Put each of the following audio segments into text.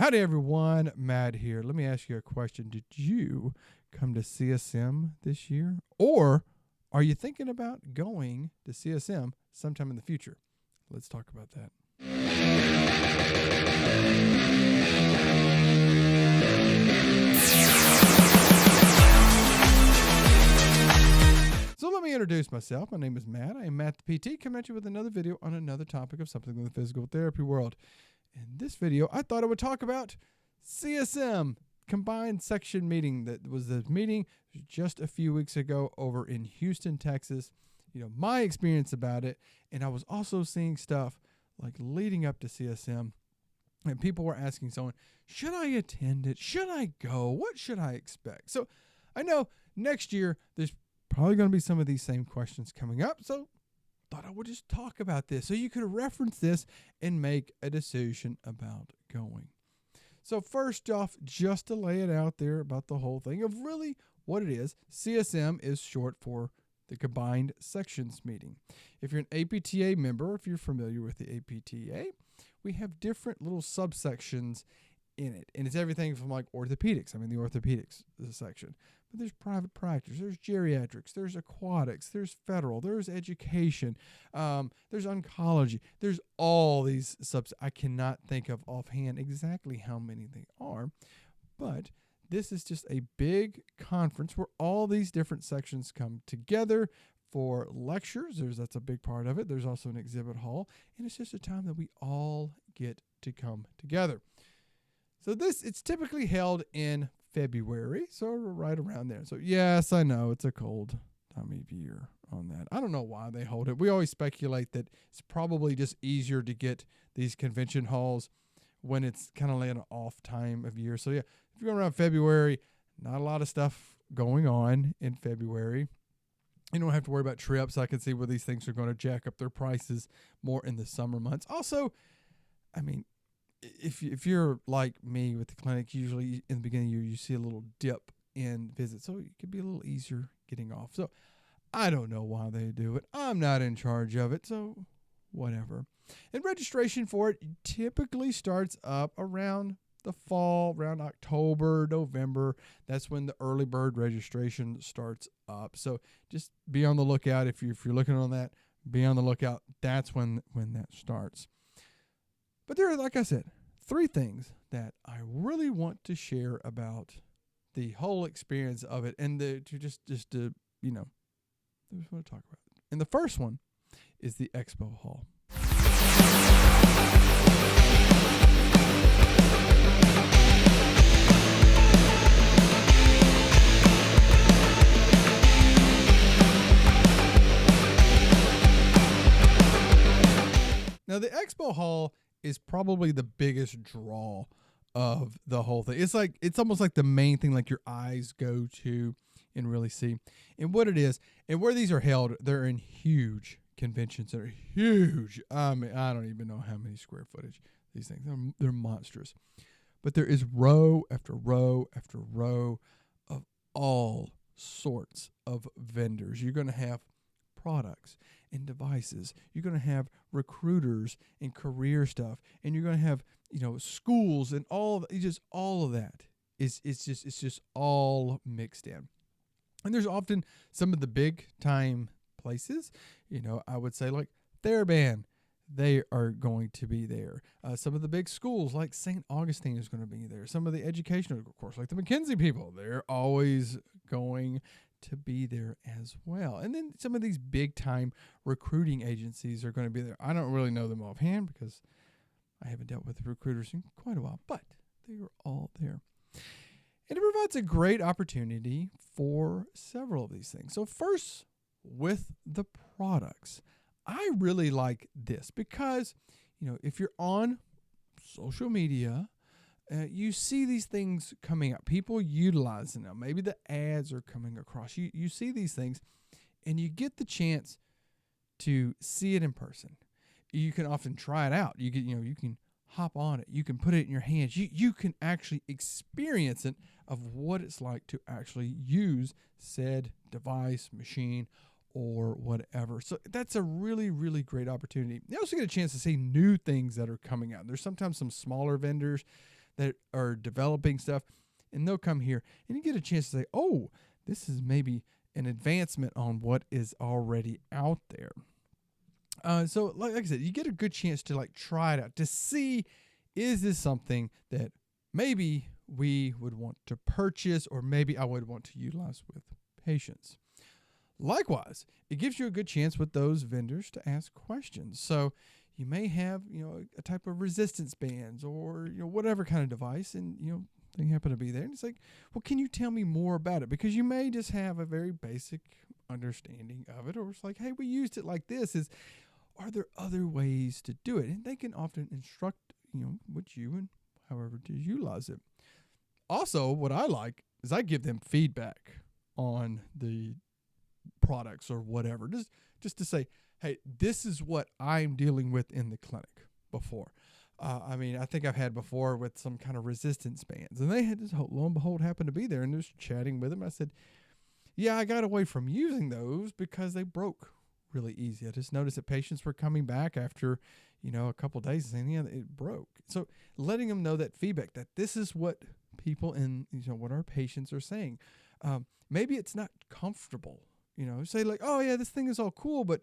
Howdy everyone, Matt here. Let me ask you a question. Did you come to CSM this year? Or are you thinking about going to CSM sometime in the future? Let's talk about that. So let me introduce myself. My name is Matt. I am Matt the PT, coming at you with another video on another topic of something in the physical therapy world. In this video, I thought I would talk about CSM, Combined Section Meeting. That was the meeting just a few weeks ago over in Houston, Texas. My experience about it, and I was also seeing stuff like leading up to CSM, and people were asking someone, should I attend it? Should I go? What should I expect? So I know next year there's probably going to be some of these same questions coming up, so thought I would just talk about this so you could reference this and make a decision about going. So first off, just to lay it out there about the whole thing of really what it is, CSM is short for the Combined Sections Meeting. If you're an APTA member, if you're familiar with the APTA, we have different little subsections in it. And it's everything from like orthopedics. The orthopedics is a section. But there's private practice, there's geriatrics, there's aquatics, there's federal, there's education, there's oncology. There's all these subs. I cannot think of offhand exactly how many they are. But this is just a big conference where all these different sections come together for lectures. That's a big part of it. There's also an exhibit hall. And it's just a time that we all get to come together. So it's typically held in February, so right around there. So yes, I know it's a cold time of year on that. I don't know why they hold it. We always speculate that it's probably just easier to get these convention halls when it's kind of like an off time of year. So yeah, if you're going around February, not a lot of stuff going on in February. You don't have to worry about trips. I can see where these things are going to jack up their prices more in the summer months. Also, if you're like me with the clinic, usually in the beginning of the year, you see a little dip in visits. So it could be a little easier getting off. So I don't know why they do it. I'm not in charge of it. So whatever. And registration for it typically starts up around the fall, around October, November. That's when the early bird registration starts up. So just be on the lookout. If you're looking on that, be on the lookout. That's when that starts. But there are, like I said, 3 things that I really want to share about the whole experience of it, and just to I just want to talk about it. And the first one is the expo hall. Now, the expo hall is probably the biggest draw of the whole thing. It's almost like the main thing, like your eyes go to and really see. And what it is, and where these are held, they're in huge conventions that are huge. I don't even know how many square footage these things. They're monstrous. But there is row after row after row of all sorts of vendors. You're going to have products and devices. You're going to have recruiters and career stuff, and you're going to have schools and all of that. It's just all mixed in. And there's often some of the big time places. I would say like TheraBand, they are going to be there. Some of the big schools like St. Augustine is going to be there. Some of the educational, of course, like the McKinsey people, they're always going to be there as well. And then some of these big time recruiting agencies are going to be there. I don't really know them offhand because I haven't dealt with recruiters in quite a while, but they are all there. And it provides a great opportunity for several of these things. So first, with the products, I really like this because, if you're on social media, you see these things coming up, people utilizing them. Maybe the ads are coming across. You see these things, and you get the chance to see it in person. You can often try it out. You can hop on it. You can put it in your hands. You can actually experience it of what it's like to actually use said device, machine, or whatever. So that's a really, really great opportunity. You also get a chance to see new things that are coming out. There's sometimes some smaller vendors that are developing stuff, and they'll come here and you get a chance to say, oh, this is maybe an advancement on what is already out there. So like I said, you get a good chance to like try it out to see, is this something that maybe we would want to purchase or maybe I would want to utilize with patients. Likewise, it gives you a good chance with those vendors to ask questions. So you may have, a type of resistance bands or, whatever kind of device, and, they happen to be there. And it's like, well, can you tell me more about it? Because you may just have a very basic understanding of it, or it's like, hey, we used it like this. Are there other ways to do it? And they can often instruct, what you and however to utilize it. Also, what I like is I give them feedback on the products or whatever, just to say, hey, this is what I'm dealing with in the clinic before. I think I've had before with some kind of resistance bands, and they had this, lo and behold, happened to be there, and just chatting with them. I said, yeah, I got away from using those because they broke really easy. I just noticed that patients were coming back after, a couple of days saying, yeah, it broke. So letting them know that feedback, that this is what people and, what our patients are saying. Maybe it's not comfortable, say like, oh yeah, this thing is all cool, but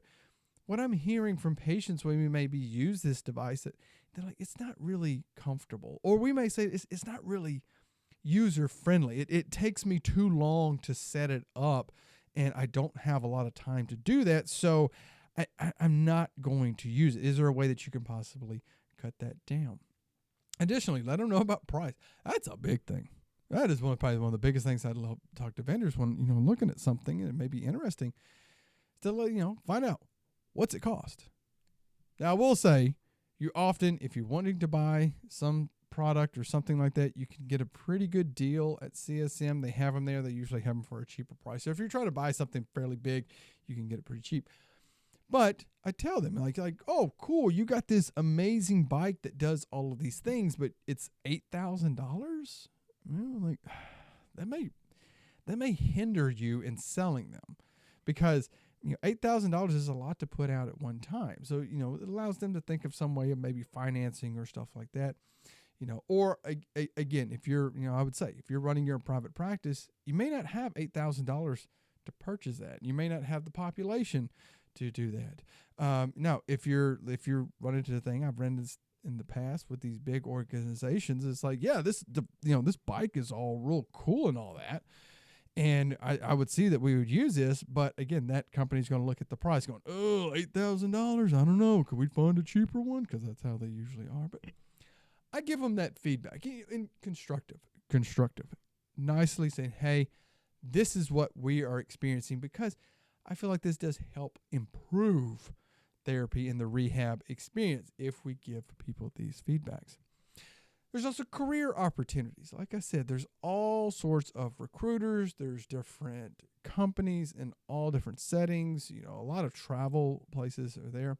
what I'm hearing from patients when we maybe use this device, that they're like, it's not really comfortable. Or we may say it's not really user friendly. It takes me too long to set it up, and I don't have a lot of time to do that. So I'm not going to use it. Is there a way that you can possibly cut that down? Additionally, let them know about price. That's a big thing. That is probably one of the biggest things I'd love to talk to vendors when, looking at something and it may be interesting to let, find out what's it cost. Now, I will say, you often, if you're wanting to buy some product or something like that, you can get a pretty good deal at CSM. They have them there. They usually have them for a cheaper price. So if you're trying to buy something fairly big, you can get it pretty cheap. But I tell them like, oh, cool, you got this amazing bike that does all of these things, but it's $8,000. Like that may hinder you in selling them, because $8,000 is a lot to put out at one time. So it allows them to think of some way of maybe financing or stuff like that. Or again, if you're, I would say if you're running your private practice, you may not have $8,000 to purchase that. You may not have the population to do that. Now, if you're running into the thing, I've run this in the past with these big organizations. It's like, yeah, this bike is all real cool and all that. And I would see that we would use this, but again, that company's going to look at the price going, oh, $8,000. I don't know. Could we find a cheaper one? Because that's how they usually are. But I give them that feedback in constructive, nicely saying, hey, this is what we are experiencing, because I feel like this does help improve therapy in the rehab experience if we give people these feedbacks. There's also career opportunities. Like I said, there's all sorts of recruiters. There's different companies in all different settings. A lot of travel places are there.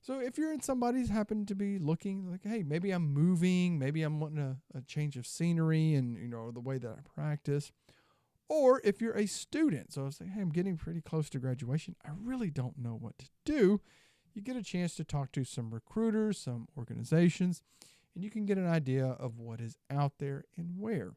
So if you're in somebody's happen to be looking like, hey, maybe I'm moving, maybe I'm wanting a change of scenery and, the way that I practice. Or if you're a student, so I say, hey, I'm getting pretty close to graduation, I really don't know what to do. You get a chance to talk to some recruiters, some organizations, and you can get an idea of what is out there and where.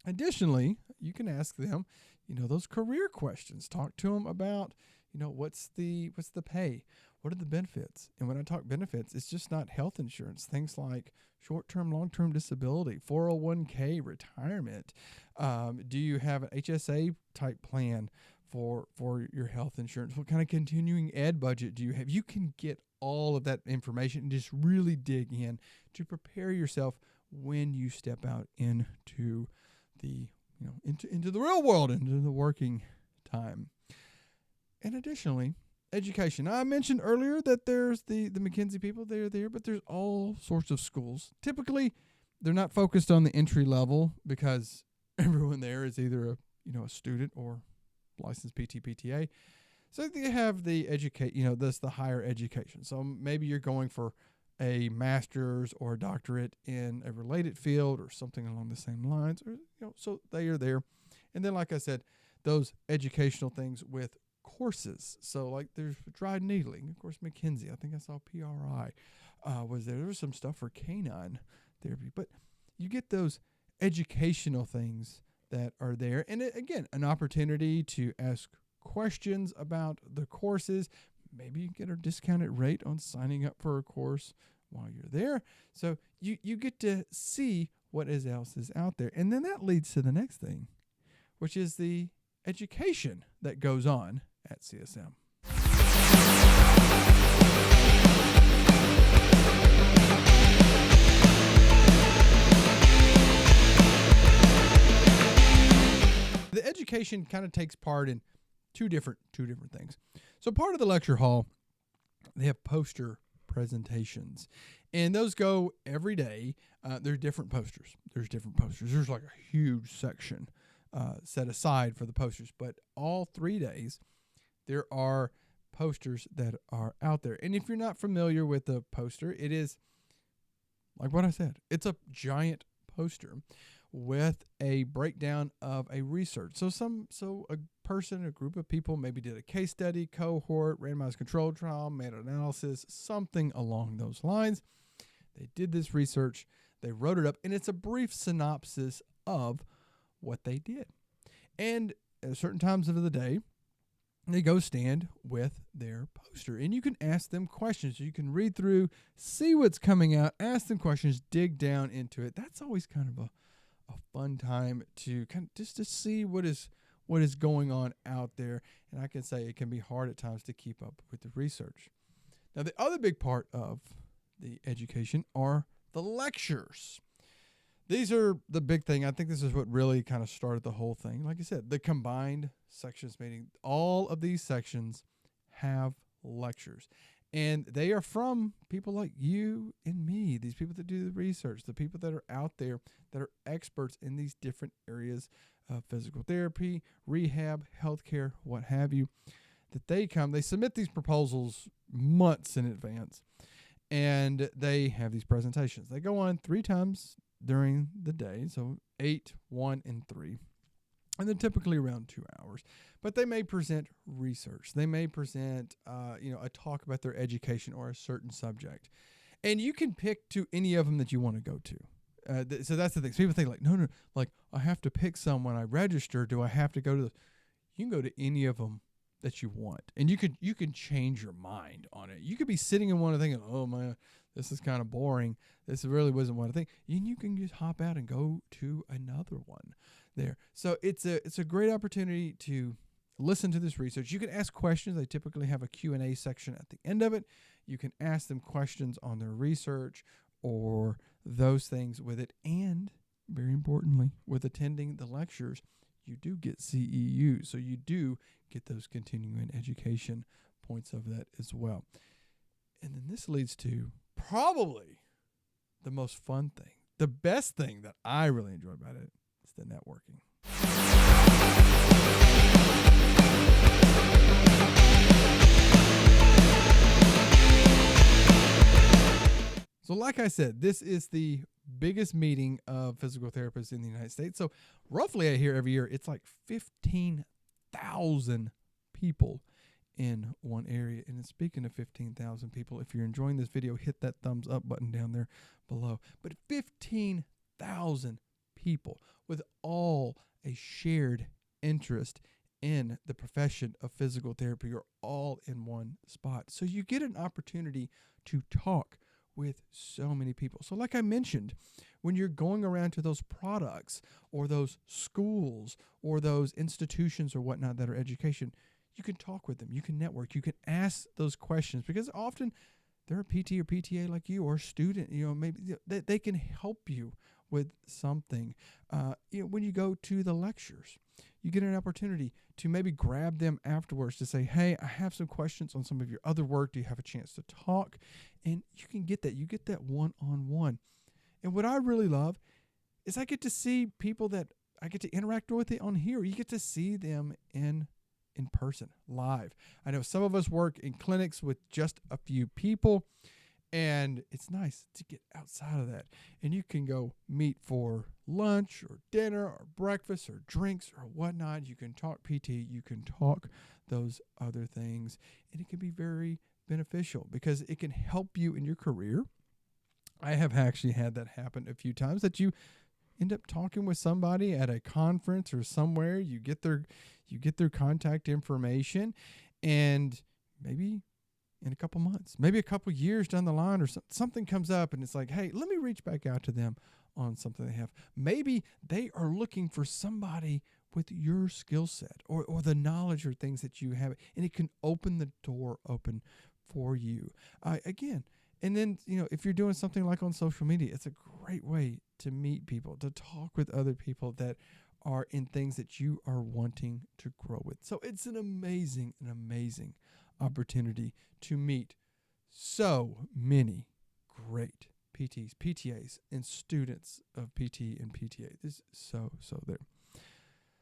Additionally, you can ask them, those career questions. Talk to them about, what's the pay? What are the benefits? And when I talk benefits, it's just not health insurance. Things like short-term, long-term disability, 401k, retirement. Do you have an HSA type plan for your health insurance? What kind of continuing ed budget do you have? You can get all of that information and just really dig in to prepare yourself when you step out into the into the real world, into the working time. And additionally, education. Now, I mentioned earlier that there's the McKinsey people, they're there, but there's all sorts of schools. Typically, they're not focused on the entry level because everyone there is either a student or licensed PT, PTA. So they have the the higher education. So maybe you're going for a master's or a doctorate in a related field or something along the same lines, or so they are there. And then, like I said, those educational things with courses. So like there's dry needling, of course, McKinsey. I think I saw PRI was there. There was some stuff for canine therapy, but you get those educational things that are there. And again, an opportunity to ask questions about the courses. Maybe you get a discounted rate on signing up for a course while you're there. So you get to see what else is out there. And then that leads to the next thing, which is the education that goes on at CSM. The education kind of takes part in two different things. So part of the lecture hall, they have poster presentations, and those go every day. There's different posters. There's like a huge section set aside for the posters, but all 3 days there are posters that are out there. And if you're not familiar with the poster, it is like what I said. It's a giant poster with a breakdown of a research. So a group of people maybe did a case study, cohort, randomized controlled trial, meta-analysis, something along those lines. They did this research, they wrote it up, and it's a brief synopsis of what they did. And at certain times of the day, they go stand with their poster, and you can ask them questions. You can read through, see what's coming out, ask them questions, dig down into it. That's always kind of a fun time to kind of just to see what is going on out there. And I can say it can be hard at times to keep up with the research. Now, the other big part of the education are the lectures. These are the big thing. I think this is what really kind of started the whole thing. Like I said, the combined sections meeting, all of these sections have lectures. And they are from people like you and me, these people that do the research, the people that are out there that are experts in these different areas of physical therapy, rehab, healthcare, what have you, that they submit these proposals months in advance, and they have these presentations. They go on 3 times during the day, so 8, 1, and 3. And then typically around 2 hours. But they may present research. They may present, a talk about their education or a certain subject. And you can pick to any of them that you want to go to. So that's the thing. So people think like, no, like I have to pick someone. I register. Do I have to go to the? You can go to any of them that you want. And you can change your mind on it. You could be sitting in one and thinking, oh, man, this is kind of boring. This really wasn't what I think. And you can just hop out and go to another one there. So it's a great opportunity to listen to this research. You can ask questions. They typically have a Q&A section at the end of it. You can ask them questions on their research or those things with it. And very importantly, with attending the lectures, you do get CEU. So you do get those continuing education points of that as well. And then this leads to probably the most fun thing, the best thing that I really enjoy about it is the networking. So like I said, this is the biggest meeting of physical therapists in the United States. So roughly I hear every year it's like 15,000 people in one area. And speaking of 15,000 people, if you're enjoying this video, hit that thumbs up button down there below. But 15,000 people with all a shared interest in the profession of physical therapy are all in one spot. So you get an opportunity to talk with so many people. So like I mentioned, when you're going around to those products or those schools or those institutions or whatnot that are education, you can talk with them, you can network, you can ask those questions, because often they're a PT or PTA like you or a student, maybe they can help you with something. When you go to the lectures, you get an opportunity to maybe grab them afterwards to say, hey, I have some questions on some of your other work. Do you have a chance to talk? And you can get that. You get that one-on-one. And what I really love is I get to see people that I get to interact with it on here. You get to see them in person, live. I know some of us work in clinics with just a few people, and it's nice to get outside of that. And you can go meet for lunch or dinner or breakfast or drinks or whatnot. You can talk PT. You can talk those other things. And it can be very beneficial because it can help you in your career. I have actually had that happen a few times, that you end up talking with somebody at a conference or somewhere. You get their contact information, and maybe in a couple months, maybe a couple years down the line, or something comes up, and it's like, hey, let me reach back out to them on something they have. Maybe they are looking for somebody with your skill set, or the knowledge or things that you have, and it can open the door open for you. Again, and then, if you're doing something like on social media, it's a great way to meet people, to talk with other people that are in things that you are wanting to grow with. So it's an amazing opportunity to meet so many great PTs, PTAs, and students of PT and PTA. This is so there.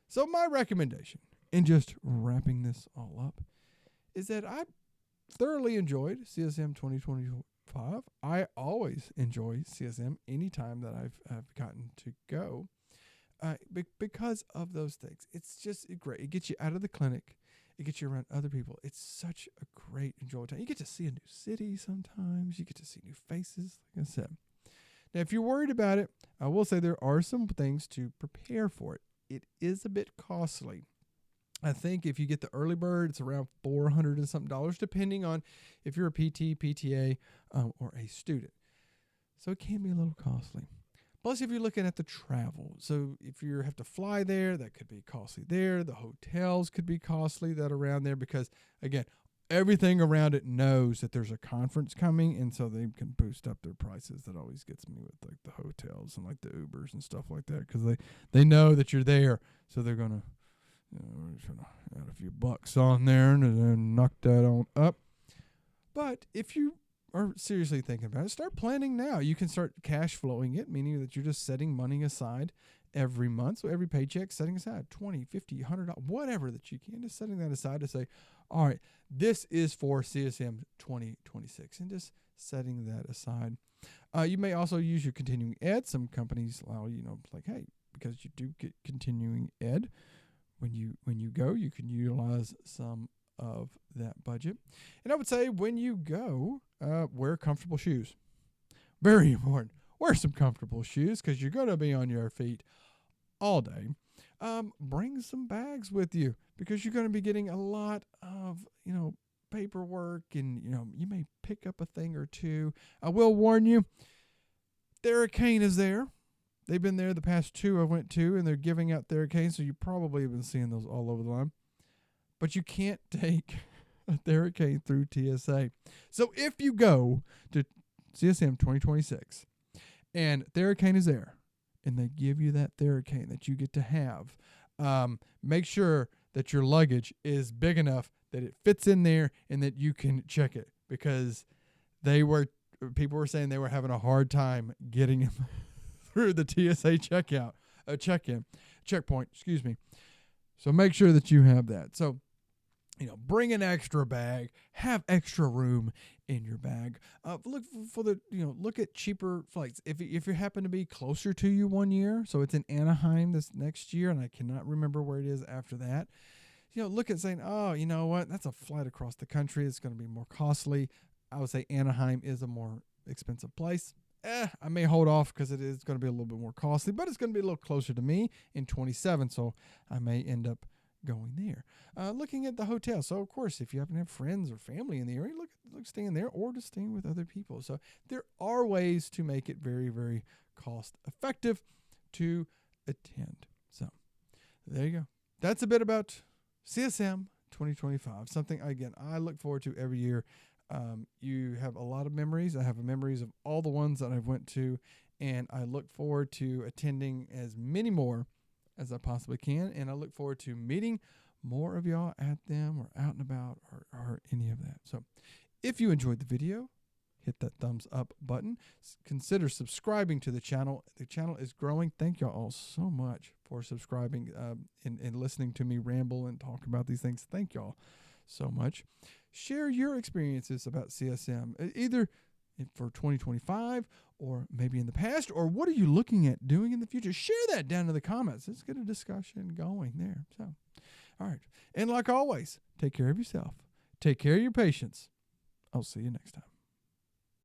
So my recommendation, in just wrapping this all up, is that I thoroughly enjoyed CSM 2025. I always enjoy CSM anytime that I've gotten to go, because of those things. It's just great. It gets you out of the clinic. It gets you around other people. It's such a great, enjoyable time. You get to see a new city sometimes. You get to see new faces, like I said. Now, if you're worried about it, I will say there are some things to prepare for it. It is a bit costly. I think if you get the early bird, it's around $400 and something, depending on if you're a PT, PTA, or a student. So it can be a little costly. Plus, if you're looking at the travel, so if you have to fly there, that could be costly there. The hotels could be costly that around there, because, again, everything around it knows that there's a conference coming, and so they can boost up their prices. That always gets me with like the hotels and like the Ubers and stuff like that, because they know that you're there, so they're gonna add a few bucks on there and then knock that on up. But if you are seriously thinking about it, start planning now. You can start cash flowing it, meaning that you're just setting money aside every month. So every paycheck, setting aside $20, $50, $100, whatever that you can, just setting that aside to say, all right, this is for CSM 2026, and just setting that aside. You may also use your continuing ed. Some companies allow, like, hey, because you do get continuing ed, when you go, you can utilize some of that budget. And I would say when you go, wear comfortable shoes. Very important. Wear some comfortable shoes, because you're going to be on your feet all day. Bring some bags with you, because you're going to be getting a lot of, paperwork, and, you may pick up a thing or two. I will warn you, Theracane is there. They've been there the past two I went to, and they're giving out Theracane, so you probably have been seeing those all over the line. But you can't take a Theracane through TSA. So if you go to CSM 2026 and Theracane is there, and they give you that Theracane that you get to have, make sure that your luggage is big enough that it fits in there and that you can check it, because people were saying they were having a hard time getting them through the TSA checkpoint, excuse me. So make sure that you have that. So, bring an extra bag, have extra room in your bag. Look at cheaper flights. If you happen to be closer to you one year, so it's in Anaheim this next year, and I cannot remember where it is after that. Look at saying, oh, you know what? That's a flight across the country. It's going to be more costly. I would say Anaheim is a more expensive place. I may hold off, because it is going to be a little bit more costly, but it's going to be a little closer to me in 27, so I may end up going there. Looking at the hotel. So, of course, if you happen to have friends or family in the area, look staying there, or just staying with other people. So there are ways to make it very, very cost effective to attend. So there you go. That's a bit about CSM 2025. Something, again, I look forward to every year. You have a lot of memories. I have memories of all the ones that I've went to, and I look forward to attending as many more as I possibly can, and I look forward to meeting more of y'all at them, or out and about, or any of that. So if you enjoyed the video, hit that thumbs up button. Consider subscribing to the channel. The channel is growing. Thank y'all all so much for subscribing and listening to me ramble and talk about these things. Thank y'all so much. Share your experiences about CSM, either for 2025 or maybe in the past, or what are you looking at doing in the future? Share that down in the comments. Let's get a discussion going there. So, all right. And like always, take care of yourself. Take care of your patients. I'll see you next time.